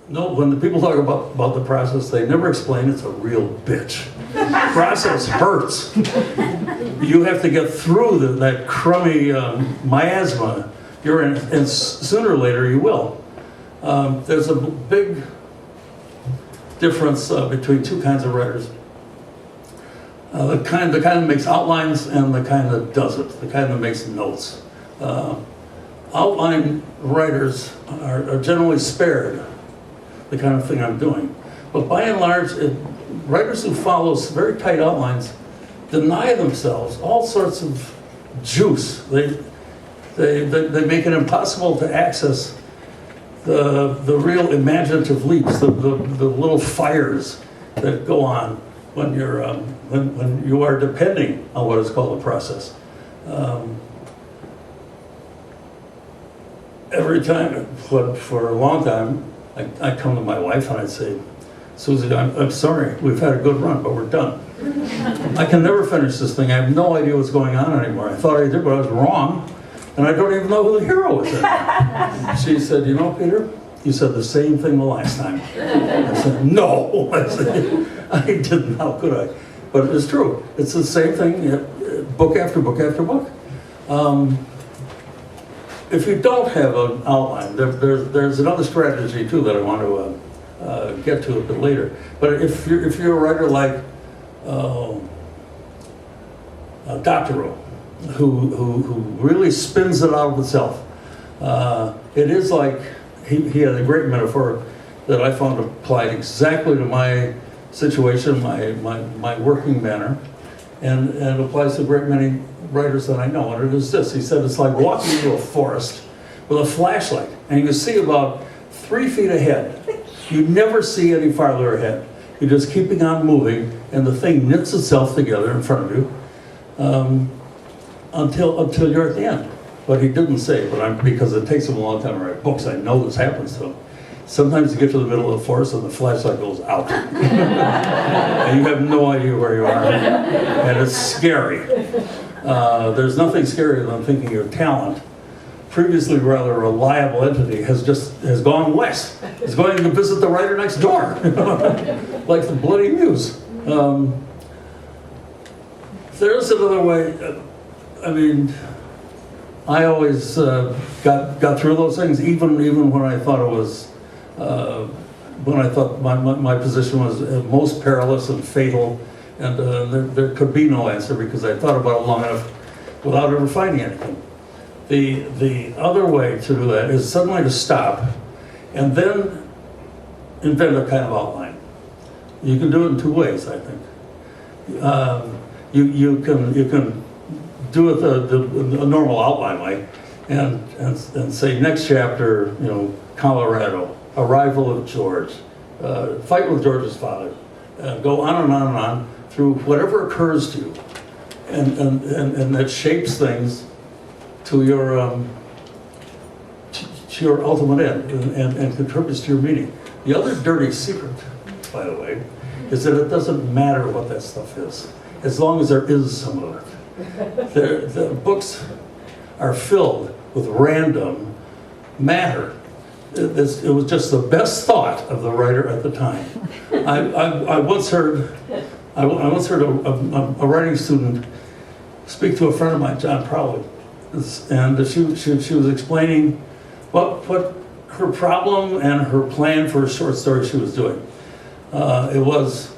No, when the people talk about the process, they never explain it's a real bitch. Process hurts. You have to get through that crummy miasma you're in, and sooner or later you will. There's a big difference between two kinds of writers. The kind that makes outlines and the kind that doesn't, the kind that makes notes. Outline writers are generally spared the kind of thing I'm doing. But by and large, writers who follow very tight outlines deny themselves all sorts of juice. They make it impossible to access the real imaginative leaps, the little fires that go on when you're when you are depending on what is called a process. Every time, for a long time, I'd come to my wife and I'd say, Susie, I'm sorry, we've had a good run, but we're done. I can never finish this thing. I have no idea what's going on anymore. I thought I did, but I was wrong, and I don't even know who the hero is anymore. She said, you know, Peter, you said the same thing the last time. I said, no. I said, I didn't, how could I? But it's true. It's the same thing, book after book after book. If you don't have an outline, there's another strategy too that I want to get to a bit later. But if you're a writer like Doctorow, who really spins it out of itself, it is like he had a great metaphor that I found applied exactly to my situation, my working manner, and it applies to a great many writers that I know, and it is this. He said it's like walking into a forest with a flashlight, and you can see about 3 feet ahead. You never see any farther ahead. You're just keeping on moving, and the thing knits itself together in front of you until you're at the end. But he didn't say, because it takes him a long time to write books, I know this happens to him. Sometimes you get to the middle of the forest and the flashlight goes out. And you have no idea where you are. And it's scary. There's nothing scarier than thinking your talent, previously rather reliable entity, has gone west. It's going to visit the writer next door, like the bloody muse. There's another way. I mean, I always got through those things, even when I thought it was, when I thought my position was most perilous and fatal. And there could be no answer because I thought about it long enough without ever finding anything. The other way to do that is suddenly to stop and then invent a kind of outline. You can do it in 2 ways, I think. You can do it the normal outline way and say next chapter, you know, Colorado, arrival of George, fight with George's father, go on and on and on through whatever occurs to you, and that shapes things to your ultimate end and contributes to your meaning. The other dirty secret, by the way, is that it doesn't matter what that stuff is, as long as there is some of it. The books are filled with random matter. It was just the best thought of the writer at the time. I once heard a writing student speak to a friend of mine, John Prowley, and she was explaining what her problem and her plan for a short story she was doing. It was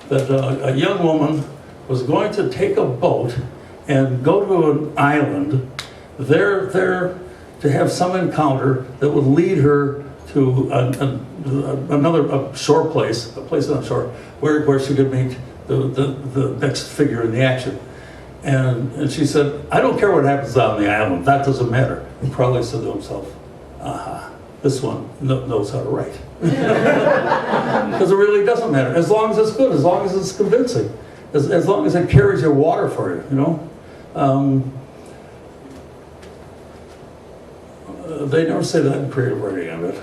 that a young woman was going to take a boat and go to an island, there to have some encounter that would lead her to another shore place, a place on the shore, where she could meet the next figure in the action. And she said, I don't care what happens on the island, that doesn't matter. He probably said to himself, aha, this one knows how to write. Because it really doesn't matter, as long as it's good, as long as it's convincing, as long as it carries your water for you, you know. They never say that in creative writing, I bet.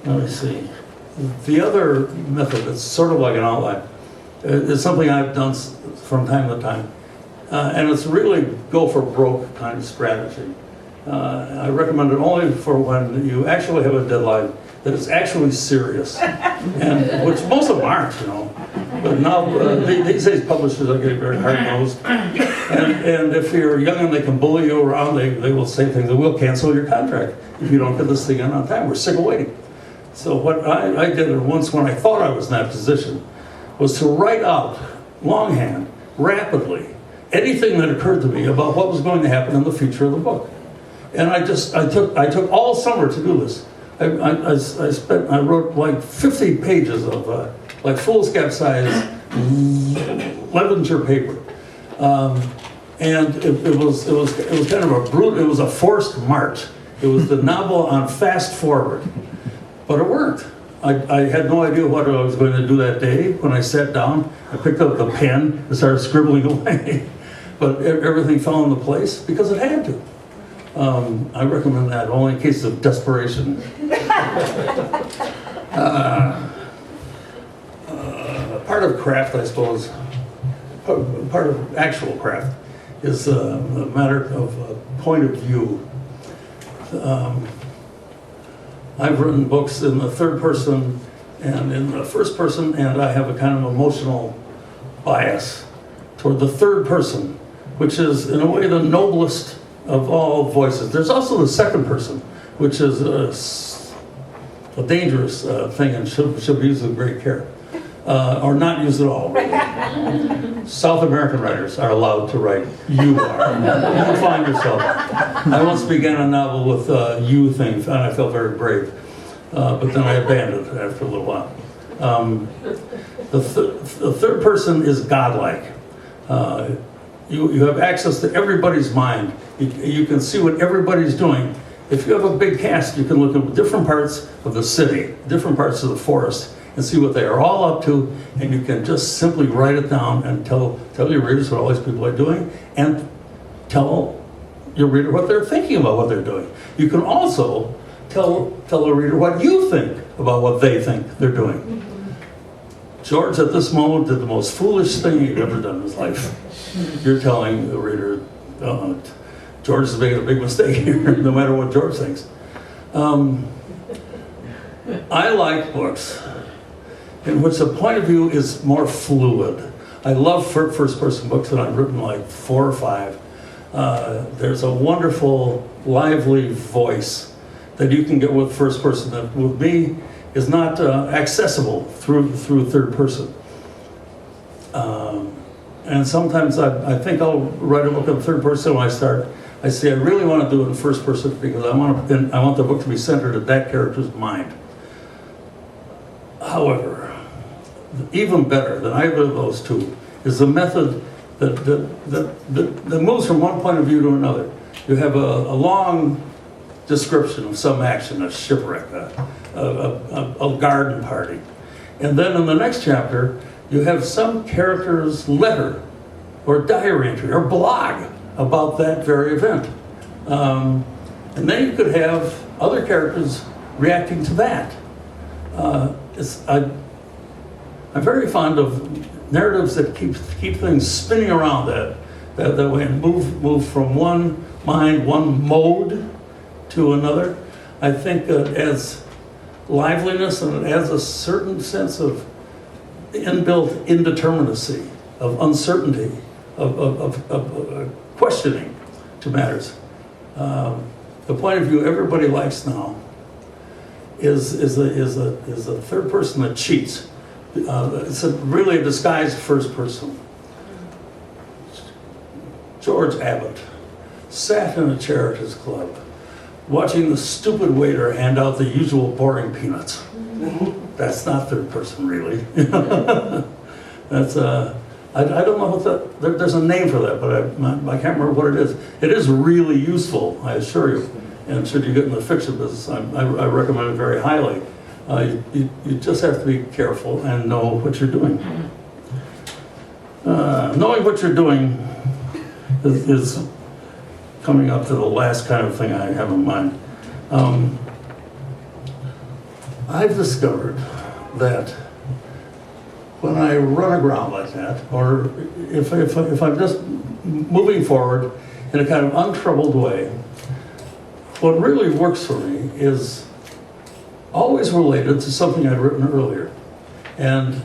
Let me see. The other method that's sort of like an outline is something I've done from time to time. And it's really go for broke kind of strategy. I recommend it only for when you actually have a deadline that is actually serious, and which most of them aren't, But now, these days, publishers are getting very hard-nosed. And if you're young and they can bully you around, they will say things, we'll cancel your contract if you don't get this thing in on time. We're sick of waiting. So what I did once when I thought I was in that position was to write out, longhand, rapidly, anything that occurred to me about what was going to happen in the future of the book. And I took all summer to do this. I wrote like 50 pages of like foolscap size Levenger paper, and it was kind of it was a forced march. It was the novel on fast forward, but it worked. I had no idea what I was going to do that day. When I sat down, I picked up the pen and started scribbling away, but everything fell into place because it had to. I recommend that only in cases of desperation. Part of craft, I suppose, part of actual craft is a matter of point of view. I've written books in the third person and in the first person, and I have a kind of emotional bias toward the third person, which is in a way the noblest of all voices. There's also the second person, which is a dangerous thing and should be used with great care. Or not used at all. Really. South American writers are allowed to write "you are." You'll find yourself. I once began a novel with "you" things, and I felt very brave. But then I abandoned it after a little while. The third person is godlike. You have access to everybody's mind. You can see what everybody's doing. If you have a big cast, you can look at different parts of the city, different parts of the forest, and see what they are all up to, and you can just simply write it down and tell your readers what all these people are doing, and tell your reader what they're thinking about what they're doing. You can also tell the reader what you think about what they think they're doing. George, at this moment, did the most foolish thing he'd ever done in his life. You're telling the reader, George is making a big mistake here, no matter what George thinks. I like books in which the point of view is more fluid. I love first-person books, and I've written like 4 or 5. There's a wonderful, lively voice that you can get with first person that, with me, is not accessible through third person. And sometimes I think I'll write a book in third person when I start. I say I really want to do it in first person because I want the book to be centered at that character's mind. However, even better than either of those two is the method that moves from one point of view to another. You have a long description of some action, a shipwreck, a garden party. And then in the next chapter, you have some character's letter or diary entry or blog about that very event. And then you could have other characters reacting to that. I'm very fond of narratives that keep things spinning around that way and move from one mind, one mode to another. I think it adds liveliness and it adds a certain sense of inbuilt indeterminacy, of uncertainty, of questioning to matters. The point of view everybody likes now is a third person that cheats. It's really a disguised first person. George Abbott sat in a chair at his club, watching the stupid waiter hand out the usual boring peanuts. That's not third person, really. That's I don't know what there's a name for that, but I can't remember what it is. It is really useful, I assure you. And should you get in the fiction business, I recommend it very highly. You just have to be careful and know what you're doing. Knowing what you're doing is coming up to the last kind of thing I have in mind. I've discovered that when I run aground like that, or if I'm just moving forward in a kind of untroubled way, what really works for me is always related to something I'd written earlier. And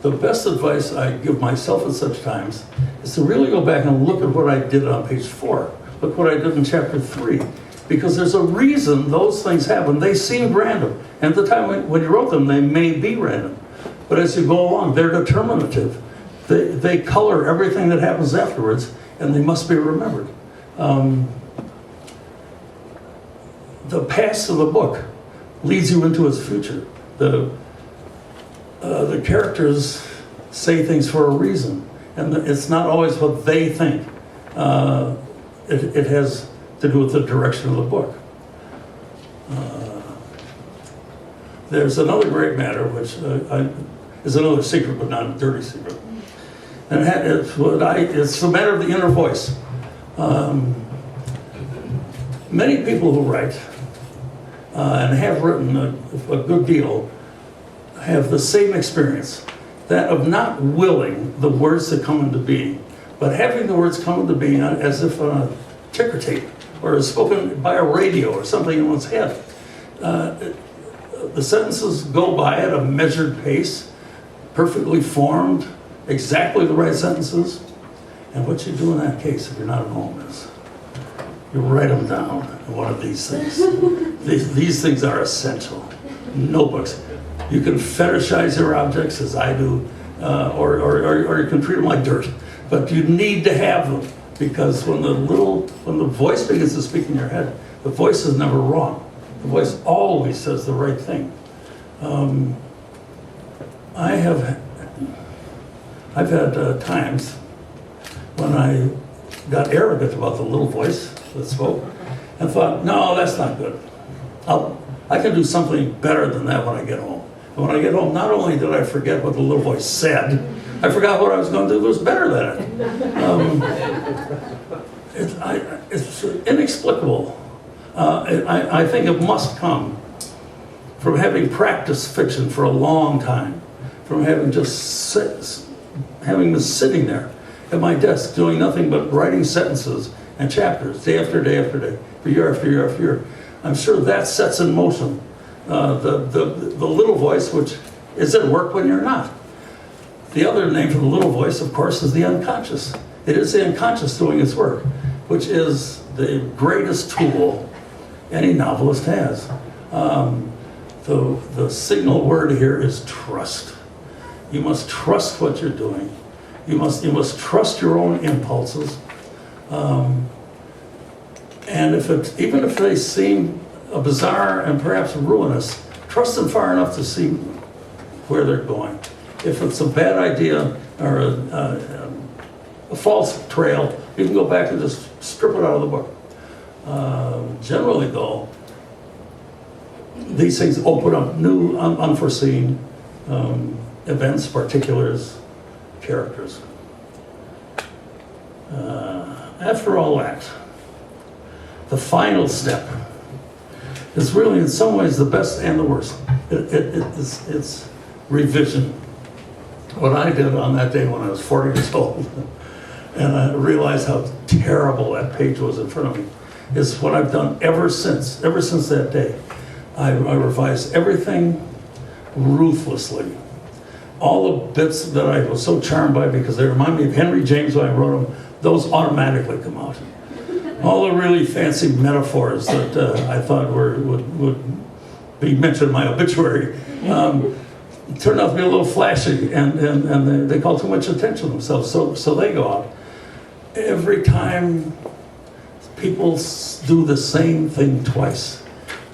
the best advice I give myself at such times is to really go back and look at what I did on page 4. Look what I did in chapter 3. Because there's a reason those things happen. They seemed random. And at the time when you wrote them, they may be random. But as you go along, they're determinative. They color everything that happens afterwards, and they must be remembered. The past of the book leads you into its future. The characters say things for a reason, and it's not always what they think. It has to do with the direction of the book. There's another great matter, which is another secret, but not a dirty secret. And it's the matter of the inner voice. Many people who write, and have written a good deal, have the same experience, that of not willing the words to come into being, but having the words come into being as if on a ticker tape, or spoken by a radio or something in one's head. The sentences go by at a measured pace, perfectly formed, exactly the right sentences. And what you do in that case, if you're not at home, is you write them down in one of these things. These things are essential. Notebooks. You can fetishize your objects, as I do, or you can treat them like dirt. But you need to have them, because when the voice begins to speak in your head, the voice is never wrong. The voice always says the right thing. I've had times when I got arrogant about the little voice that spoke and thought, no, that's not good. I can do something better than that when I get home. And when I get home, not only did I forget what the little voice said, I forgot what I was going to do that was better than it. It's inexplicable. I think it must come from having practiced fiction for a long time, from having been sitting there at my desk doing nothing but writing sentences and chapters day after day after day, for year after year after year. I'm sure that sets in motion the little voice, which is at work when you're not. The other name for the little voice, of course, is the unconscious. It is the unconscious doing its work, which is the greatest tool any novelist has. The signal word here is trust. You must trust what you're doing. You must trust your own impulses. And even if they seem bizarre and perhaps ruinous, trust them far enough to see where they're going. If it's a bad idea or a false trail, you can go back and just strip it out of the book. Generally, though, these things open up new, unforeseen events, particulars, characters. After all that, the final step is really, in some ways, the best and the worst. It's revision. What I did on that day when I was 40 years old, and I realized how terrible that page was in front of me, is what I've done ever since that day. I revised everything ruthlessly. All the bits that I was so charmed by because they remind me of Henry James when I wrote them, those automatically come out. All the really fancy metaphors that I thought would be mentioned in my obituary turned out to be a little flashy, and they call too much attention to themselves, so they go out. Every time people do the same thing twice,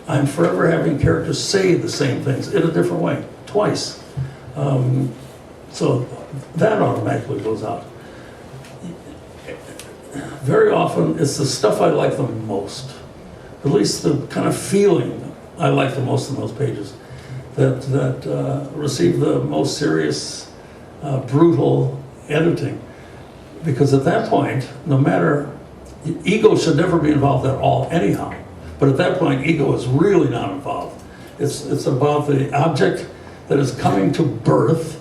I'm forever having characters say the same things in a different way, twice. So that automatically goes out. Very often, it's the stuff I like the most, at least the kind of feeling I like the most in those pages, that receive the most serious, brutal editing. Because at that point, no matter, ego should never be involved at all anyhow. But at that point, ego is really not involved. It's about the object that is coming to birth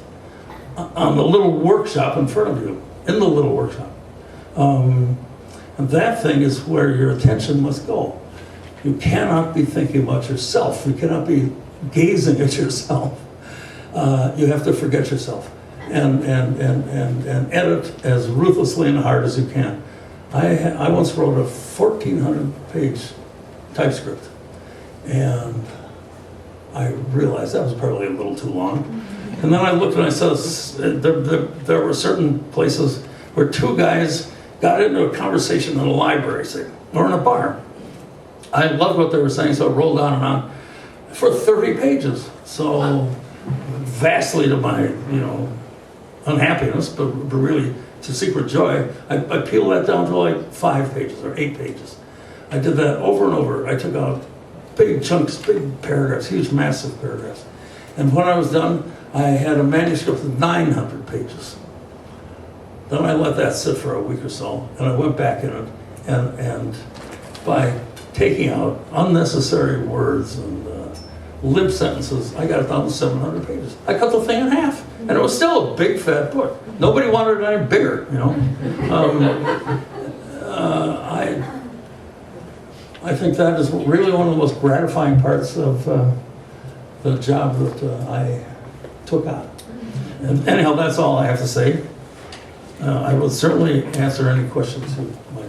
on the little workshop in front of you, in the little workshop. And that thing is where your attention must go. You cannot be thinking about yourself. You cannot be gazing at yourself. You have to forget yourself and edit as ruthlessly and hard as you can. I once wrote a 1,400-page TypeScript, and I realized that was probably a little too long. And then I looked and I saw there were certain places where two guys got into a conversation in a library, say, or in a bar. I loved what they were saying, so I rolled on and on for 30 pages. So vastly to my, unhappiness, but really to secret joy, I peeled that down to like 5 pages or 8 pages. I did that over and over. I took out big chunks, big paragraphs, huge, massive paragraphs. And when I was done, I had a manuscript of 900 pages. Then I let that sit for a week or so, and I went back in it, and by taking out unnecessary words and limp sentences, I got it down to 700 pages. I cut the thing in half, and it was still a big, fat book. Nobody wanted it any bigger, I think that is really one of the most gratifying parts of the job that I took on. And anyhow, that's all I have to say. I will certainly answer any questions you might